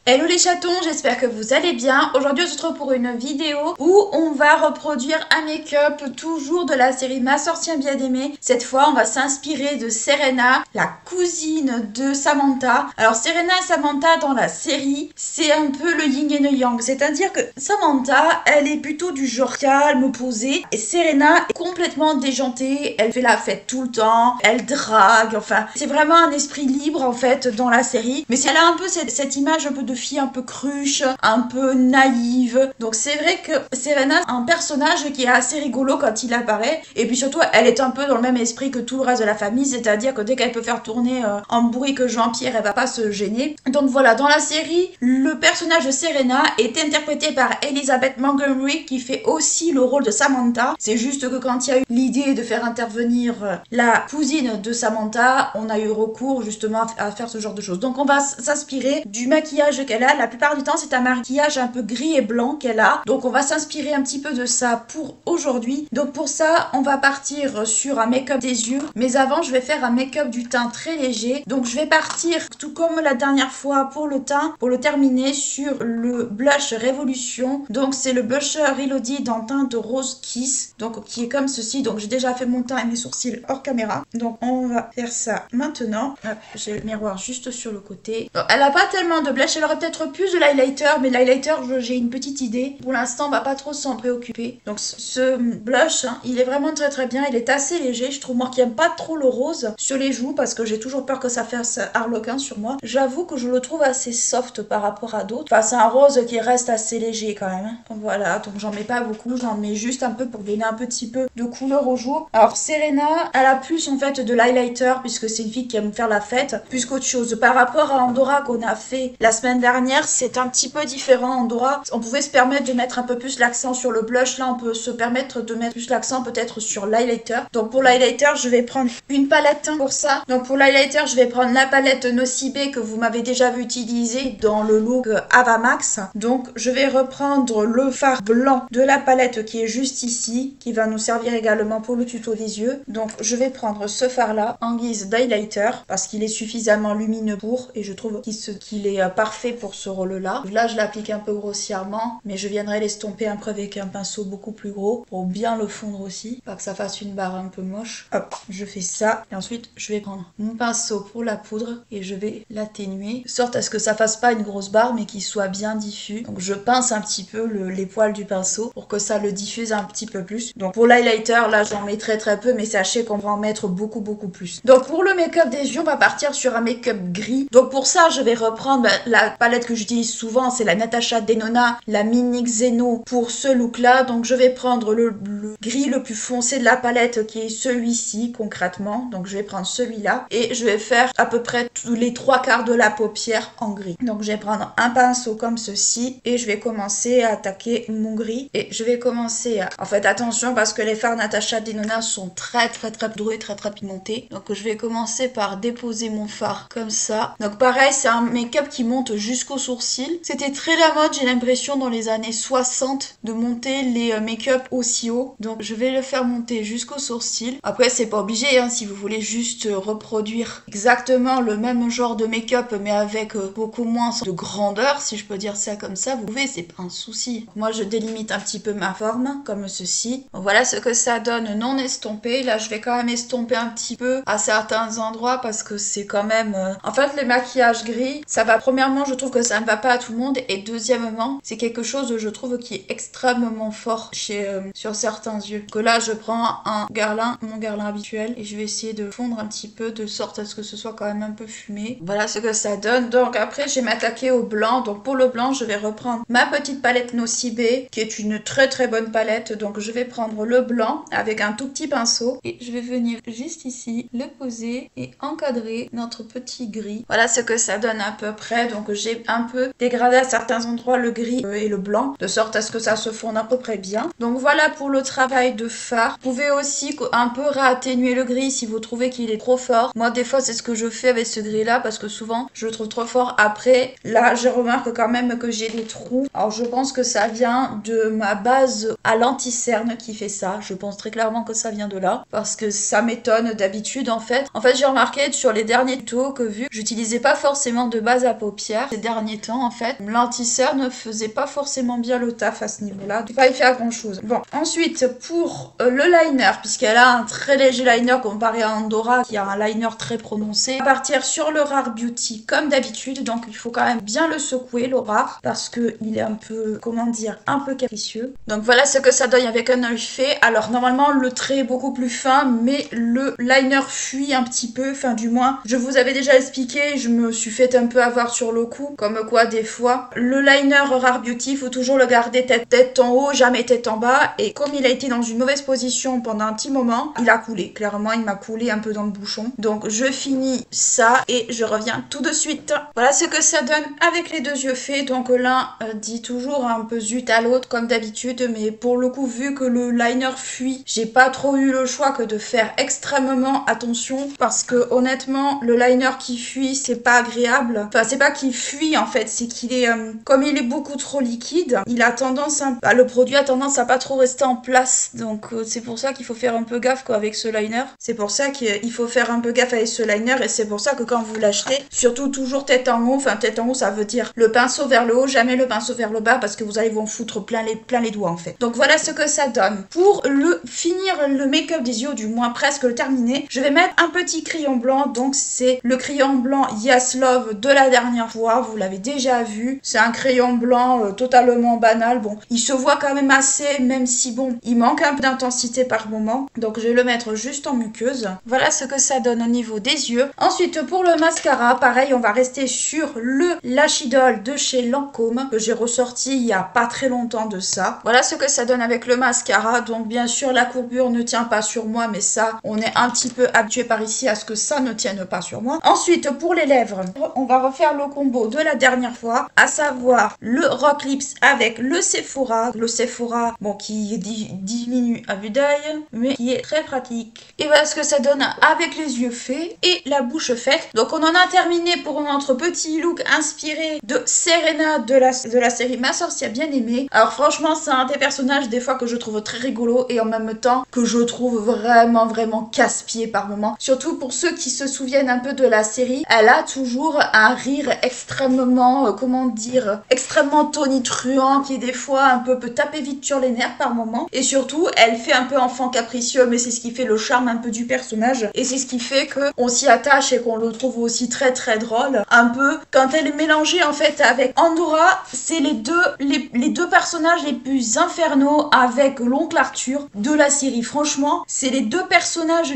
Hello les chatons, j'espère que vous allez bien. Aujourd'hui on se retrouve pour une vidéo où on va reproduire un make-up toujours de la série Ma sorcière bien aimée. Cette fois on va s'inspirer de Serena, la cousine de Samantha. Alors Serena et Samantha dans la série, c'est un peu le yin et le yang. C'est-à-dire que Samantha, elle est plutôt du genre calme, posée. Et Serena est complètement déjantée, elle fait la fête tout le temps, elle drague, enfin c'est vraiment un esprit libre en fait dans la série. Mais elle a un peu cette image un peu de fille un peu cruche, un peu naïve. Donc c'est vrai que Serena, un personnage qui est assez rigolo quand il apparaît. Et puis surtout, elle est un peu dans le même esprit que tout le reste de la famille, c'est-à-dire que dès qu'elle peut faire tourner en bruit que Jean-Pierre, elle va pas se gêner. Donc voilà, dans la série, le personnage de Serena est interprété par Elizabeth Montgomery qui fait aussi le rôle de Samantha. C'est juste que quand il y a eu l'idée de faire intervenir la cousine de Samantha, on a eu recours justement à faire ce genre de choses. Donc on va s'inspirer du maquillage qu'elle a. La plupart du temps, c'est un maquillage un peu gris et blanc qu'elle a. Donc on va s'inspirer un petit peu de ça pour aujourd'hui. Donc pour ça, on va partir sur un make-up des yeux. Mais avant, je vais faire un make-up du teint très léger. Donc je vais partir, tout comme la dernière fois pour le teint, pour le terminer sur le blush Révolution. Donc c'est le blusher Elodie dans teint de Rose Kiss. Donc qui est comme ceci. Donc j'ai déjà fait mon teint et mes sourcils hors caméra. Donc on va faire ça maintenant. Hop, j'ai le miroir juste sur le côté. Donc, elle a pas tellement de blush. Elle aurait peut-être plus de l'highlighter, mais l'highlighter, j'ai une petite idée. Pour l'instant, on va pas trop s'en préoccuper. Donc ce blush, hein, il est vraiment très très bien. Il est assez léger. Je trouve moi qui aime pas trop le rose sur les joues parce que j'ai toujours peur que ça fasse harlequin sur moi. J'avoue que je le trouve assez soft par rapport à d'autres. Enfin, c'est un rose qui reste assez léger quand même. Voilà, donc j'en mets pas beaucoup. J'en mets juste un peu pour donner un petit peu de couleur aux joues. Alors Serena, elle a plus en fait de l'highlighter puisque c'est une fille qui aime faire la fête plus qu'autre chose. Par rapport à Andorra qu'on a fait la semaine dernière, c'est un petit peu différent. Andorra, on pouvait se permettre de mettre un peu plus l'accent sur le blush. Là, on peut se permettre de mettre plus l'accent peut-être sur l'highlighter. Donc pour l'highlighter, je vais prendre une palette pour ça. Donc pour l'highlighter, je vais prendre la palette Nocibé que vous m'avez déjà vu utiliser dans le look Avamax. Donc je vais reprendre le fard blanc de la palette qui est juste ici, qui va nous servir également pour le tuto des yeux. Donc je vais prendre ce fard là en guise d'highlighter parce qu'il est suffisamment lumineux pour, et je trouve qu'il est parfait pour ce rôle là. Là je l'applique un peu grossièrement, mais je viendrai l'estomper un peu avec un pinceau beaucoup plus gros pour bien le fondre aussi, pas que ça fasse une barre un peu moche. Hop, je fais ça et ensuite je vais prendre mon pinceau pour la poudre et je vais l'atténuer de sorte à ce que ça fasse pas une grosse barre mais qu'il soit bien diffus. Donc je pince un petit peu les poils du pinceau pour que ça le diffuse un petit peu plus. Donc pour l'highlighter là j'en mets très très peu, mais sachez qu'on va en mettre beaucoup plus. Donc pour le make-up des yeux, on va partir sur un make-up gris. Donc pour ça je vais reprendre la palette que j'utilise souvent, c'est la Natasha Denona, la Mini Xeno pour ce look là. Donc je vais prendre le gris le plus foncé de la palette qui est celui-ci concrètement. Donc je vais prendre celui-là et je vais faire à peu près tous les 3/4 de la paupière en gris. Donc je vais prendre un pinceau comme ceci et je vais commencer à attaquer mon gris. Et je vais commencer à... En fait attention parce que les fards Natasha Denona sont très doués, très pigmentés. Donc je vais commencer par déposer mon fard comme ça. Donc pareil, c'est un make-up qui monte jusqu'aux sourcils. C'était très la mode, j'ai l'impression dans les années 60 de monter les make-up aussi haut. Donc je vais le faire monter jusqu'aux sourcils. Après c'est pas obligé, hein, si vous voulez juste reproduire exactement le même genre de make-up mais avec beaucoup moins de grandeur, si je peux dire ça comme ça, vous pouvez, c'est pas un souci. Moi je délimite un petit peu ma forme comme ceci. Donc, voilà ce que ça donne non estompé. Là je vais quand même estomper un petit peu à certains endroits parce que c'est quand même... En fait les maquillages gris, ça va, premièrement je trouve que ça ne va pas à tout le monde, et deuxièmement c'est quelque chose je trouve qui est extrêmement fort sur certains yeux. Que là je prends un Guerlain, mon Guerlain habituel, et je vais essayer de fondre un petit peu de sorte à ce que ce soit quand même un peu fumé. Voilà ce que ça donne. Donc après je vais m'attaquer au blanc. Donc pour le blanc je vais reprendre ma petite palette Nocibé qui est une très bonne palette. Donc je vais prendre le blanc avec un tout petit pinceau et je vais venir juste ici le poser et encadrer notre petit gris. Voilà ce que ça donne à peu près. Donc j'ai un peu dégradé à certains endroits le gris et le blanc de sorte à ce que ça se fonde à peu près bien. Donc voilà pour le travail de fard. Vous pouvez aussi un peu réatténuer le gris si vous trouvez qu'il est trop fort. Moi des fois c'est ce que je fais avec ce gris là parce que souvent je le trouve trop fort. Après là je remarque quand même que j'ai des trous. Alors je pense que ça vient de ma base à l'anti-cerne qui fait ça. Je pense très clairement que ça vient de là parce que ça m'étonne d'habitude en fait. En fait j'ai remarqué sur les derniers tutos que vu que j'utilisais pas forcément de base à paupières, ces derniers temps en fait. L'anti-cernes ne faisait pas forcément bien le taf à ce niveau-là. J'ai pas y faire grand chose. Bon, ensuite pour le liner, puisqu'elle a un très léger liner comparé à Andorra qui a un liner très prononcé. On va partir sur le Rare Beauty comme d'habitude, donc il faut quand même bien le secouer le Rare parce que il est un peu, comment dire, un peu capricieux. Donc voilà ce que ça donne avec un œil fait. Alors normalement le trait est beaucoup plus fin, mais le liner fuit un petit peu, enfin du moins je vous avais déjà expliqué, je me suis fait un peu avoir sur le coup, comme quoi des fois le liner Rare Beauty, il faut toujours le garder tête en haut, jamais tête en bas, et comme il a été dans une mauvaise position pendant un petit moment, il a coulé, clairement il m'a coulé un peu dans le bouchon. Donc je finis ça et je reviens tout de suite. Voilà ce que ça donne avec les deux yeux faits. Donc l'un dit toujours un peu zut à l'autre comme d'habitude, mais pour le coup vu que le liner fuit, j'ai pas trop eu le choix que de faire extrêmement attention parce que honnêtement le liner qui fuit c'est pas agréable. Enfin c'est pas qu'il fuit en fait, c'est qu'il est comme il est beaucoup trop liquide, il a tendance le produit a tendance à pas trop rester en place. Donc c'est pour ça qu'il faut faire un peu gaffe quoi avec ce liner. C'est pour ça qu'il faut faire un peu gaffe avec ce liner et c'est pour ça que quand vous l'achetez, surtout toujours tête en haut, enfin tête en haut ça veut dire le pinceau vers le haut, jamais le pinceau vers le bas parce que vous allez vous en foutre plein les doigts en fait. Donc voilà ce que ça donne. Pour finir le make-up des yeux, du moins presque le terminer, je vais mettre un petit crayon blanc. Donc c'est le crayon blanc Yes Love de la dernière fois, vous l'avez déjà vu. C'est un crayon blanc totalement banal. Bon, il se voit quand même assez, même si bon, il manque un peu d'intensité par moment. Donc je vais le mettre juste en muqueuse. Voilà ce que ça donne au niveau des yeux. Ensuite pour le mascara, pareil, on va rester sur le Lash Idol de chez Lancôme que j'ai ressorti il y a pas très longtemps de ça. Voilà ce que ça donne avec le mascara. Donc bien sûr la courbure ne tient pas sur moi, mais ça on est un petit peu habitué par ici à ce que ça ne tienne pas sur moi. Ensuite pour les lèvres, on va refaire le combo de la dernière fois, à savoir le Rock Lips avec le Sephora. Le Sephora, bon, qui diminue à vue d'œil, mais qui est très pratique. Et voilà ce que ça donne avec les yeux faits et la bouche faite. Donc on en a terminé pour notre petit look inspiré de Serena de la série Ma Sorcière Bien-Aimée. Alors franchement c'est un des personnages des fois que je trouve très rigolo et en même temps que je trouve vraiment casse-pied par moment. Surtout pour ceux qui se souviennent un peu de la série, elle a toujours un rire extrêmement, comment dire, extrêmement tonitruant qui des fois un peu peut taper vite sur les nerfs par moment. Et surtout elle fait un peu enfant capricieux, mais c'est ce qui fait le charme un peu du personnage et c'est ce qui fait qu'on s'y attache et qu'on le trouve aussi très drôle. Un peu quand elle est mélangée en fait avec Andorra, c'est les deux personnages les plus infernaux avec l'oncle Arthur de la série. Franchement c'est les trois personnages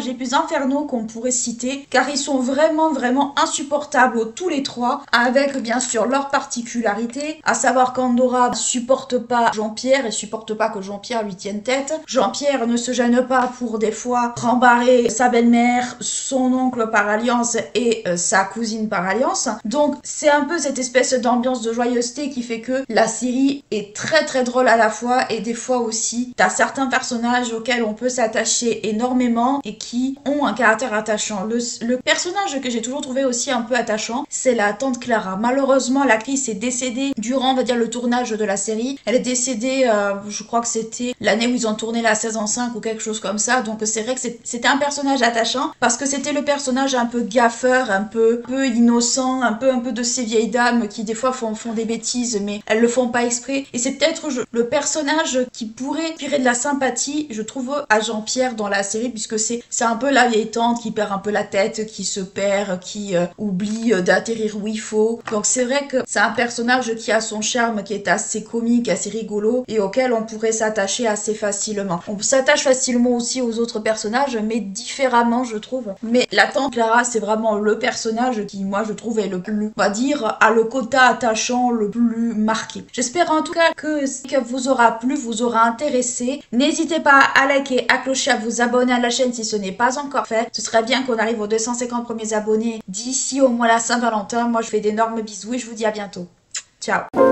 les plus infernaux qu'on pourrait citer car ils sont vraiment insupportables tous les trois, avec bien sûr leur particularité, à savoir qu'Andorra supporte pas Jean-Pierre et supporte pas que Jean-Pierre lui tienne tête. Jean-Pierre ne se gêne pas pour des fois rembarrer sa belle-mère, son oncle par alliance et sa cousine par alliance. Donc c'est un peu cette espèce d'ambiance de joyeuseté qui fait que la série est très drôle à la fois et des fois aussi t'as certains personnages auxquels on peut s'attacher énormément et qui ont un caractère attachant. Le personnage que j'ai toujours trouvé aussi un peu attachant, c'est la tante Clara. Malheureusement l'actrice est décédée durant, on va dire, le tournage de la série. Elle est décédée, je crois que c'était l'année où ils ont tourné la saison 5 ou quelque chose comme ça. Donc c'est vrai que c'était un personnage attachant parce que c'était le personnage un peu gaffeur, un peu innocent, un peu de ces vieilles dames qui des fois font des bêtises mais elles le font pas exprès. Et c'est peut-être le personnage qui pourrait inspirer de la sympathie, je trouve, à Jean-Pierre dans la série, puisque c'est un peu la vieille tante qui perd un peu la tête, qui se perd, qui oublie d'atterrir où il faut. Donc c'est vrai que c'est un personnage qui a son charme, qui est assez comique, assez rigolo et auquel on pourrait s'attacher assez facilement. On s'attache facilement aussi aux autres personnages, mais différemment je trouve. Mais la tante Clara, c'est vraiment le personnage qui, moi, je trouve est le plus, on va dire, a le quota attachant le plus marqué. J'espère en tout cas que ça vous aura plu, vous aura intéressé. N'hésitez pas à liker, à clocher, à vous abonner à la chaîne si ce n'est pas encore fait. Ce serait bien qu'on arrive aux 250 premiers abonnés d'ici au mois la Saint-Valentin. Moi je fais d'énormes bisous et je vous dis à bientôt. Ciao.